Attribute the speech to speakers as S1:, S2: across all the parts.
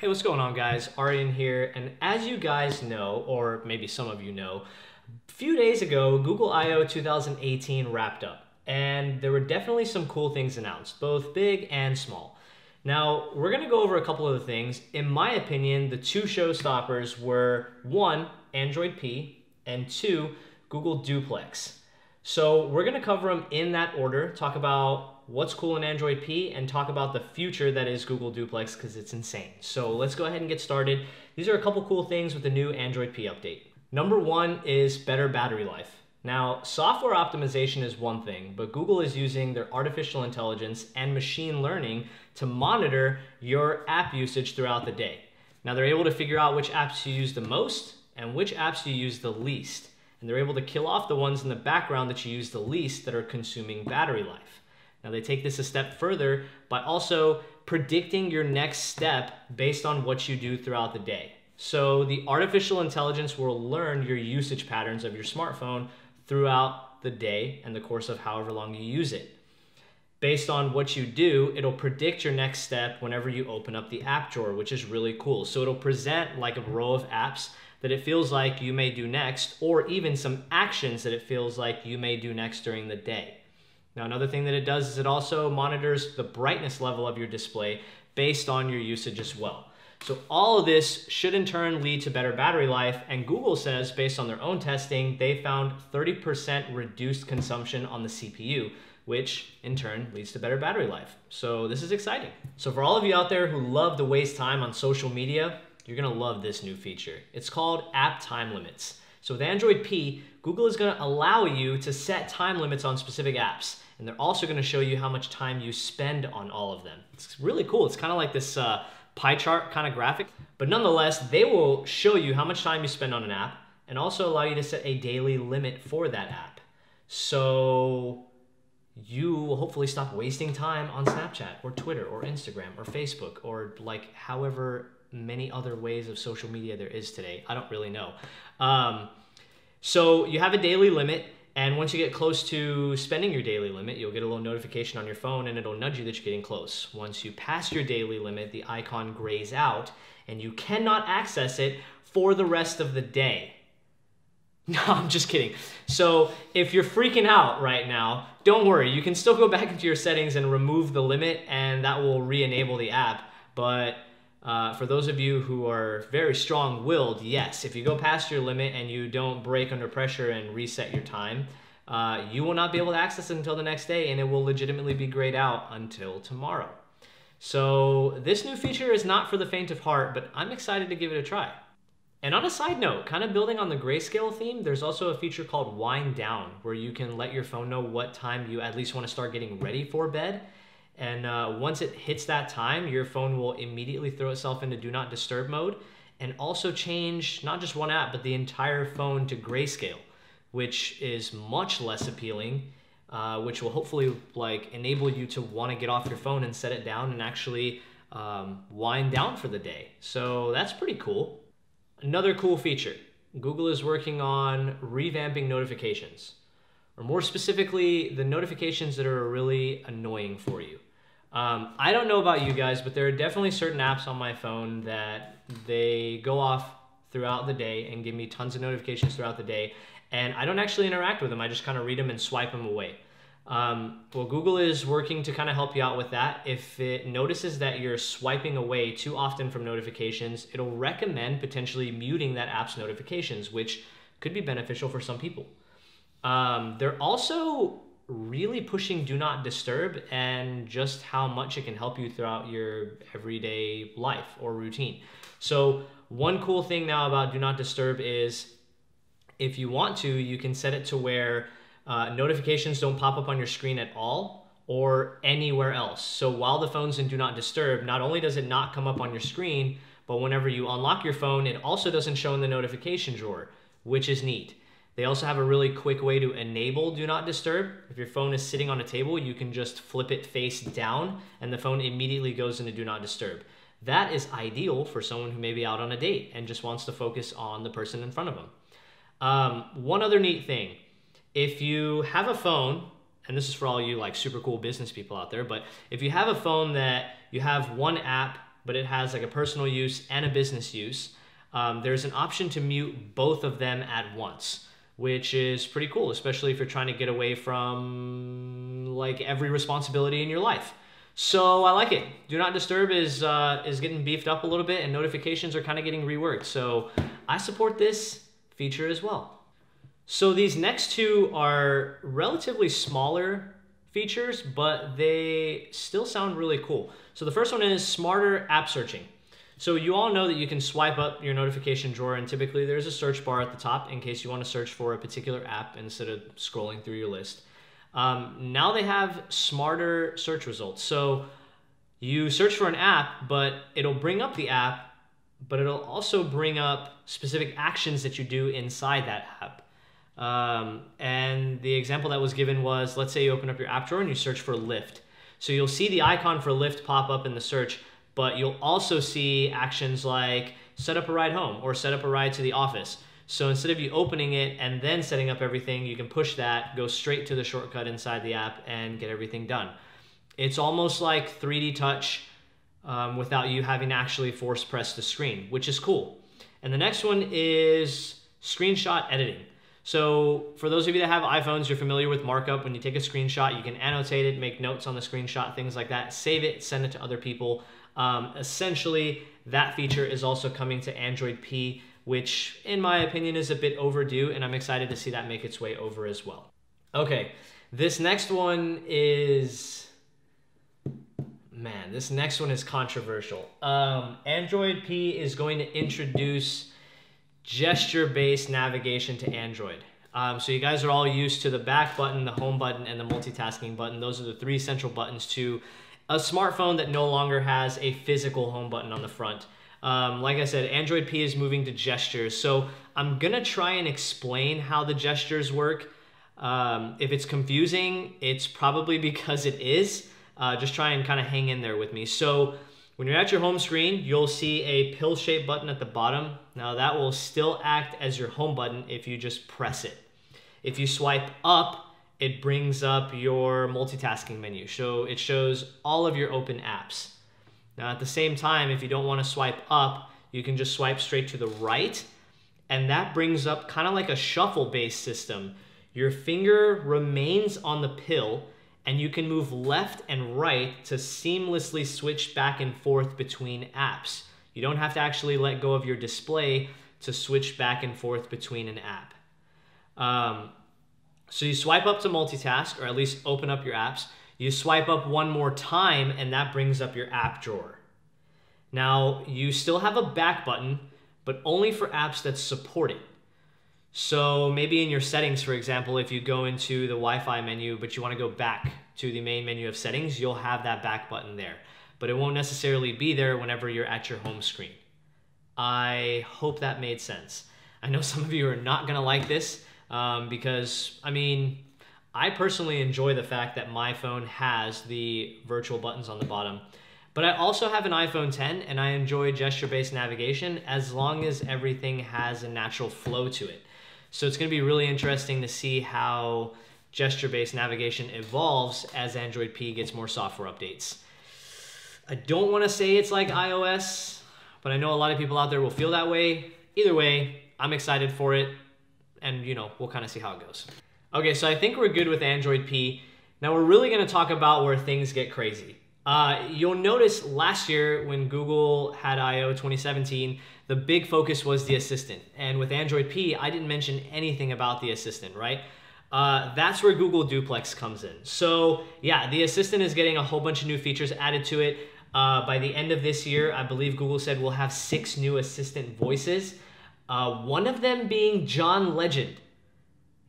S1: Hey, what's going on, guys? Aryan here, and as you guys know, or maybe some of you know, a few days ago, Google I/O 2018 wrapped up, and there were definitely some cool things announced, both big and small. Now, we're going to go over a couple of the things. In my opinion, the two showstoppers were, one, Android P, and two, Google Duplex. So we're going to cover them in that order, talk about what's cool in Android P, and talk about the future that is Google Duplex, because it's insane. So let's go ahead and get started. These are a couple cool things with the new Android P update. Number one is better battery life. Now, software optimization is one thing, but Google is using their artificial intelligence and machine learning to monitor your app usage throughout the day. Now, they're able to figure out which apps you use the most and which apps you use the least. And they're able to kill off the ones in the background that you use the least that are consuming battery life. Now, they take this a step further by also predicting your next step based on what you do throughout the day. So the artificial intelligence will learn your usage patterns of your smartphone throughout the day and the course of however long you use it. Based on what you do, it'll predict your next step whenever you open up the app drawer, which is really cool. So it'll present like a row of apps that it feels like you may do next, or even some actions that it feels like you may do next during the day. Now, another thing that it does is it also monitors the brightness level of your display based on your usage as well. So all of this should in turn lead to better battery life, and Google says, based on their own testing, they found 30% reduced consumption on the CPU, which in turn leads to better battery life. So this is exciting. So for all of you out there who love to waste time on social media, you're gonna love this new feature. It's called App Time Limits. So with Android P, Google is gonna allow you to set time limits on specific apps. And they're also gonna show you how much time you spend on all of them. It's really cool. It's kind of like this pie chart kind of graphic. But nonetheless, they will show you how much time you spend on an app and also allow you to set a daily limit for that app. So you will hopefully stop wasting time on Snapchat or Twitter or Instagram or Facebook or like however many other ways of social media there is today. I don't really know. So you have a daily limit, and once you get close to spending your daily limit, you'll get a little notification on your phone and it'll nudge you that you're getting close. Once you pass your daily limit, the icon grays out and you cannot access it for the rest of the day. No, I'm just kidding. So if you're freaking out right now, don't worry. You can still go back into your settings and remove the limit, and that will re-enable the app. But for those of you who are very strong-willed, yes, if you go past your limit and you don't break under pressure and reset your time, you will not be able to access it until the next day, and it will legitimately be grayed out until tomorrow. So this new feature is not for the faint of heart, but I'm excited to give it a try. And on a side note, kind of building on the grayscale theme, there's also a feature called Wind Down, where you can let your phone know what time you at least want to start getting ready for bed. And once it hits that time, your phone will immediately throw itself into Do Not Disturb mode and also change not just one app, but the entire phone to grayscale, which is much less appealing, which will hopefully like enable you to want to get off your phone and set it down and actually wind down for the day. So that's pretty cool. Another cool feature, Google is working on revamping notifications, or more specifically, the notifications that are really annoying for you. I don't know about you guys, but there are definitely certain apps on my phone that they go off throughout the day and give me tons of notifications throughout the day, and I don't actually interact with them. I just kind of read them and swipe them away. Well, Google is working to kind of help you out with that. If it notices that you're swiping away too often from notifications, it'll recommend potentially muting that app's notifications, which could be beneficial for some people. They're also really pushing Do Not Disturb and just how much it can help you throughout your everyday life or routine. So one cool thing now about Do Not Disturb is if you want to, you can set it to where notifications don't pop up on your screen at all or anywhere else. So while the phone's in Do Not Disturb, not only does it not come up on your screen, but whenever you unlock your phone, it also doesn't show in the notification drawer, which is neat. They also have a really quick way to enable Do Not Disturb. If your phone is sitting on a table, you can just flip it face down and the phone immediately goes into Do Not Disturb. That is ideal for someone who may be out on a date and just wants to focus on the person in front of them. One other neat thing, if you have a phone, and this is for all you like super cool business people out there, but if you have a phone that you have one app but it has like a personal use and a business use. There's an option to mute both of them at once, which is pretty cool, especially if you're trying to get away from like every responsibility in your life. So I like it. Do Not Disturb is getting beefed up a little bit, and notifications are kind of getting reworked. So I support this feature as well. So these next two are relatively smaller features, but they still sound really cool. So the first one is smarter app searching. So you all know that you can swipe up your notification drawer, and typically there's a search bar at the top in case you want to search for a particular app instead of scrolling through your list. Now they have smarter search results. So you search for an app, but it'll bring up the app, but it'll also bring up specific actions that you do inside that app. And the example that was given was, let's say you open up your app drawer and you search for Lyft. So you'll see the icon for Lyft pop up in the search, but you'll also see actions like set up a ride home or set up a ride to the office. So instead of you opening it and then setting up everything, you can push that, go straight to the shortcut inside the app and get everything done. It's almost like 3D touch without you having to actually force press the screen, which is cool. And the next one is screenshot editing. So for those of you that have iPhones, you're familiar with markup. When you take a screenshot, you can annotate it, make notes on the screenshot, things like that, save it, send it to other people. Essentially, that feature is also coming to Android P, which in my opinion is a bit overdue, and I'm excited to see that make its way over as well. Okay, this next one is, man, this next one is controversial. Android P is going to introduce gesture-based navigation to Android. So you guys are all used to the back button, the home button, and the multitasking button. Those are the three central buttons to a smartphone that no longer has a physical home button on the front. Like I said, Android P is moving to gestures. So I'm gonna try and explain how the gestures work. If it's confusing, it's probably because it is. Just try and kind of hang in there with me. So when you're at your home screen, you'll see a pill-shaped button at the bottom. Now that will still act as your home button if you just press it. If you swipe up, it brings up your multitasking menu. So it shows all of your open apps. Now at the same time, if you don't want to swipe up, you can just swipe straight to the right, and that brings up kind of like a shuffle-based system. Your finger remains on the pill, and you can move left and right to seamlessly switch back and forth between apps. You don't have to actually let go of your display to switch back and forth between an app. So you swipe up to multitask, or at least open up your apps. You swipe up one more time, and that brings up your app drawer. Now, you still have a back button, but only for apps that support it. So maybe in your settings, for example, if you go into the Wi-Fi menu, but you want to go back to the main menu of settings, you'll have that back button there. But it won't necessarily be there whenever you're at your home screen. I hope that made sense. I know some of you are not going to like this because, I mean, I personally enjoy the fact that my phone has the virtual buttons on the bottom. But I also have an iPhone 10, and I enjoy gesture-based navigation as long as everything has a natural flow to it. So it's going to be really interesting to see how gesture-based navigation evolves as Android P gets more software updates. I don't want to say it's like iOS, but I know a lot of people out there will feel that way. Either way, I'm excited for it, and you know, we'll kind of see how it goes. Okay, so I think we're good with Android P. Now we're really going to talk about where things get crazy. You'll notice last year when Google had I/O 2017, the big focus was the Assistant. And with Android P, I didn't mention anything about the Assistant, right? That's where Google Duplex comes in. So yeah, the Assistant is getting a whole bunch of new features added to it. By the end of this year, I believe Google said we'll have 6 new Assistant voices. One of them being John Legend.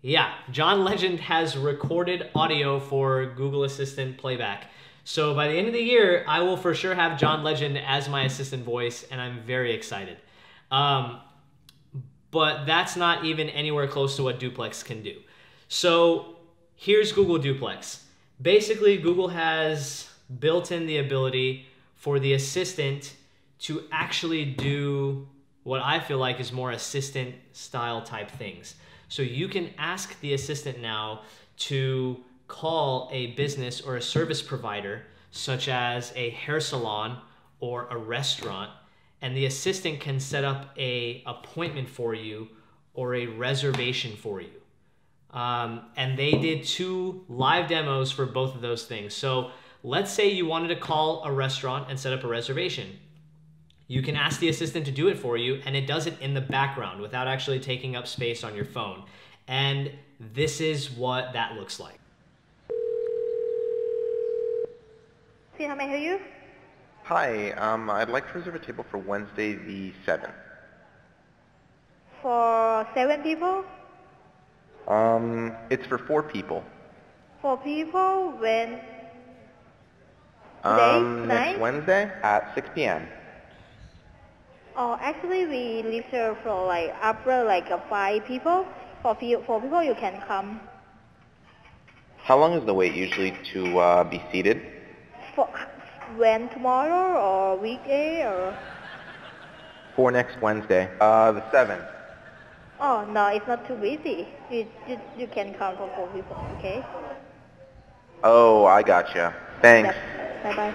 S1: Yeah, John Legend has recorded audio for Google Assistant playback. So by the end of the year, I will for sure have John Legend as my assistant voice, and I'm very excited. But that's not even anywhere close to what Duplex can do. So here's Google Duplex. Basically, Google has built in the ability for the assistant to actually do what I feel like is more assistant style type things. So you can ask the assistant now to call a business or a service provider, such as a hair salon or a restaurant, and the assistant can set up a appointment for you or a reservation for you. And they did 2 live demos for both of those things. So let's say you wanted to call a restaurant and set up a reservation. You can ask the assistant to do it for you, and it does it in the background without actually taking up space on your phone. And this is what that looks like.
S2: See, how may I help you?
S3: Hi, I'd like to reserve a table for Wednesday the 7th.
S2: For 7 people?
S3: It's for 4 people.
S2: 4 people? When? Today?
S3: Next Wednesday at 6 p.m.
S2: Oh, actually we reserve for like after like 5 people. For 4 people you can come.
S3: How long is the wait usually to be seated?
S2: For when, tomorrow or weekday or?
S3: For next Wednesday, the 7th.
S2: Oh no, it's not too busy. You can come for 4 people, okay?
S3: Oh, I gotcha. Thanks.
S2: Yep. Bye bye.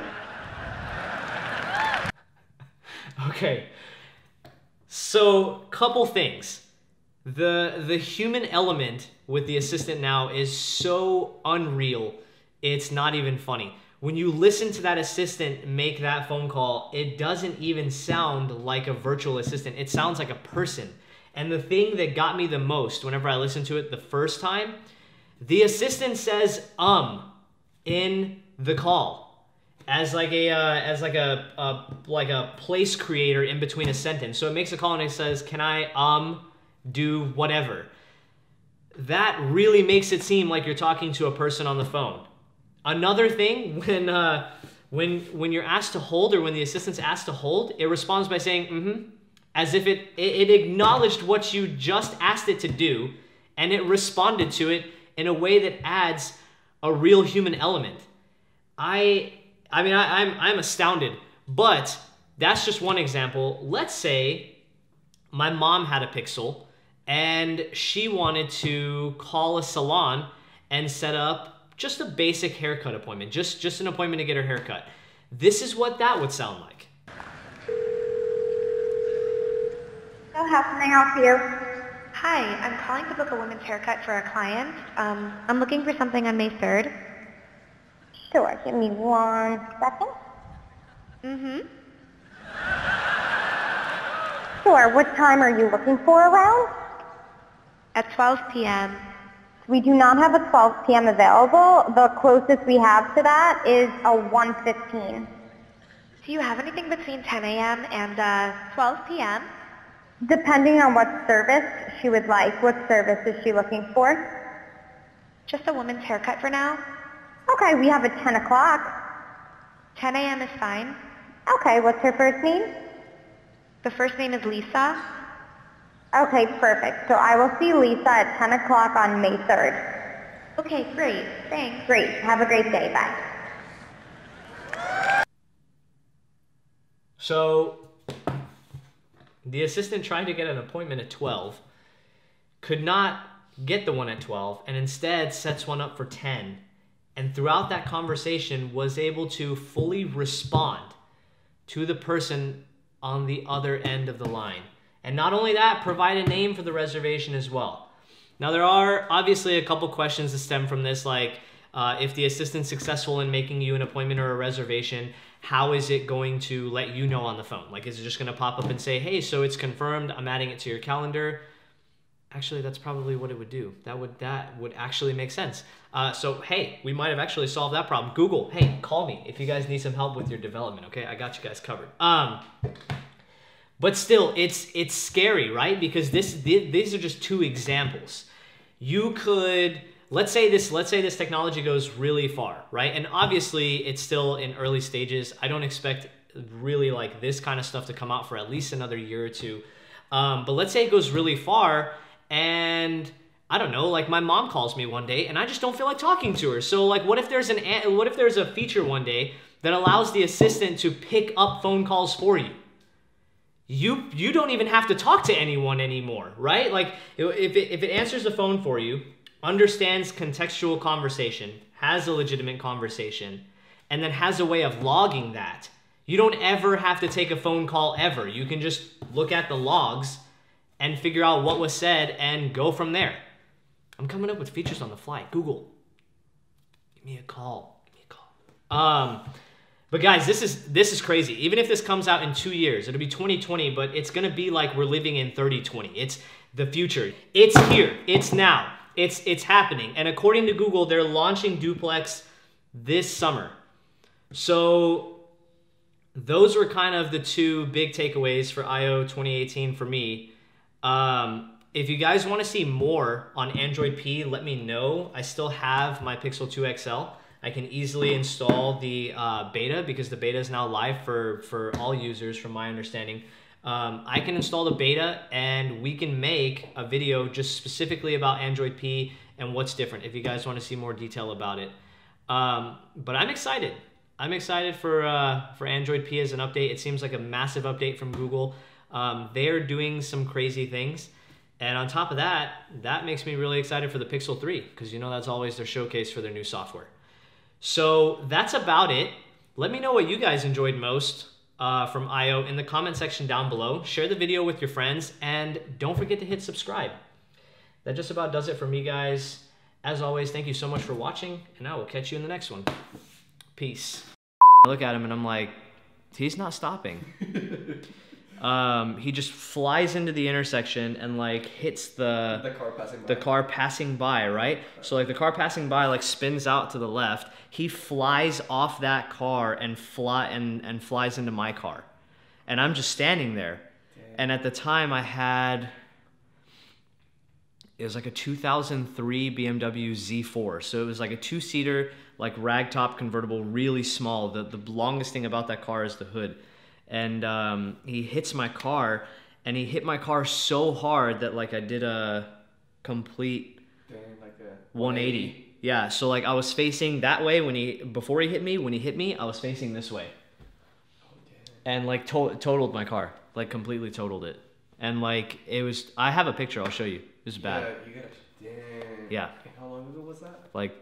S1: Okay, so couple things. The human element with the assistant now is so unreal, it's not even funny. When you listen to that assistant make that phone call, it doesn't even sound like a virtual assistant. It sounds like a person. And the thing that got me the most whenever I listened to it the first time, the assistant says in the call as like a place creator in between a sentence. So it makes a call and it says, "Can I do whatever?" That really makes it seem like you're talking to a person on the phone. Another thing, when you're asked to hold, or when the assistant's asked to hold, it responds by saying as if it acknowledged what you just asked it to do, and it responded to it in a way that adds a real human element. I'm astounded, but that's just one example. Let's say my mom had a Pixel and she wanted to call a salon and set up just a basic haircut appointment, just an appointment to get her haircut. This is what that would sound like.
S2: So how can I help you?
S4: Hi, I'm calling to book a women's haircut for a client. I'm looking for something on May 3rd.
S2: Sure, give me 1 second. Sure, what time are you looking for around?
S4: At 12 p.m.
S2: We do not have a 12 p.m. available. The closest we have to that is a 1:15.
S4: Do you have anything between 10 a.m. and 12 p.m.?
S2: Depending on what service she would like. What service is she looking for?
S4: Just a woman's haircut for now.
S2: Okay, we have a 10 o'clock.
S4: 10 a.m. is fine.
S2: Okay, what's her first name?
S4: The first name is Lisa.
S2: Okay, perfect. So I will see Lisa at 10 o'clock on May 3rd.
S4: Okay, great. Thanks.
S2: Great. Have a great day. Bye.
S1: So the assistant tried to get an appointment at 12, could not get the one at 12, and instead sets one up for 10. And throughout that conversation was able to fully respond to the person on the other end of the line. And not only that, provide a name for the reservation as well. Now, there are obviously a couple questions that stem from this, like if the assistant's successful in making you an appointment or a reservation, how is it going to let you know on the phone? Like, is it just going to pop up and say, "Hey, so it's confirmed, I'm adding it to your calendar"? Actually, that's probably what it would do. That would actually make sense. So, hey, we might have actually solved that problem. Google, hey, call me if you guys need some help with your development, okay? I got you guys covered. But still, it's scary, right? Because these are just 2 examples. You could, let's say this technology goes really far, right? And obviously, it's still in early stages. I don't expect really like this kind of stuff to come out for at least another year or 2. But let's say it goes really far, and I don't know, like my mom calls me one day and I just don't feel like talking to her. So like what if there's a feature one day that allows the assistant to pick up phone calls for you? You don't even have to talk to anyone anymore, right? Like if it answers the phone for you, understands contextual conversation, has a legitimate conversation, and then has a way of logging that, You don't ever have to take a phone call ever. You can just look at the logs and figure out what was said and go from there. I'm coming up with features on the fly. Google, give me a call. Give me a call. But guys, this is crazy. Even if this comes out in 2 years, it'll be 2020, but it's gonna be like we're living in 3020. It's the future. It's here. It's now. It's happening. And according to Google, they're launching duplex this summer. So those were kind of the two big takeaways for I/O 2018 for me. If you guys want to see more on Android P, let me know. I still have my Pixel 2 XL. I can easily install the beta because the beta is now live for all users from my understanding. I can install the beta and we can make a video just specifically about Android P and what's different if you guys want to see more detail about it. But I'm excited. I'm excited for Android P as an update. It seems like a massive update from Google. They're doing some crazy things. And on top of that, that makes me really excited for the Pixel 3 because you know that's always their showcase for their new software. So that's about it. Let me know what you guys enjoyed most from I/O in the comment section down below. Share the video with your friends and don't forget to hit subscribe. That just about does it for me, guys. As always, thank you so much for watching and I will catch you in the next one. Peace. I look at him and I'm like, he's not stopping. He just flies into the intersection and like hits the car passing by, right? So like the car passing by like spins out to the left. He flies off that car and flies into my car. And I'm just standing there. Damn. And at the time it was like a 2003 BMW Z4. So it was like a 2-seater, like ragtop convertible, really small. The longest thing about that car is the hood. And he hits my car, and he hit my car so hard that like I did a complete 180. Yeah, so like I was facing that way before he hit me. When he hit me, I was facing this way. Oh, damn. And like totaled my car, like completely totaled it. And like I have a picture. I'll show you. It was bad.
S5: Yeah, you got. Damn.
S1: Yeah.
S5: And how long ago was that?
S1: Like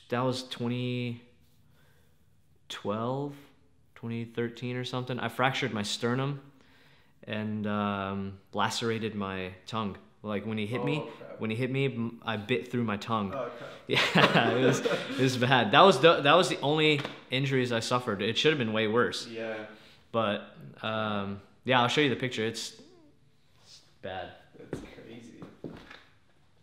S1: that was 2012. 2013 or something. I fractured my sternum and lacerated my tongue. Like when he hit me, I bit through my tongue. Oh, okay. Yeah, it was bad. That was the only injuries I suffered. It should have been way worse.
S5: Yeah.
S1: But yeah, I'll show you the picture. It's bad.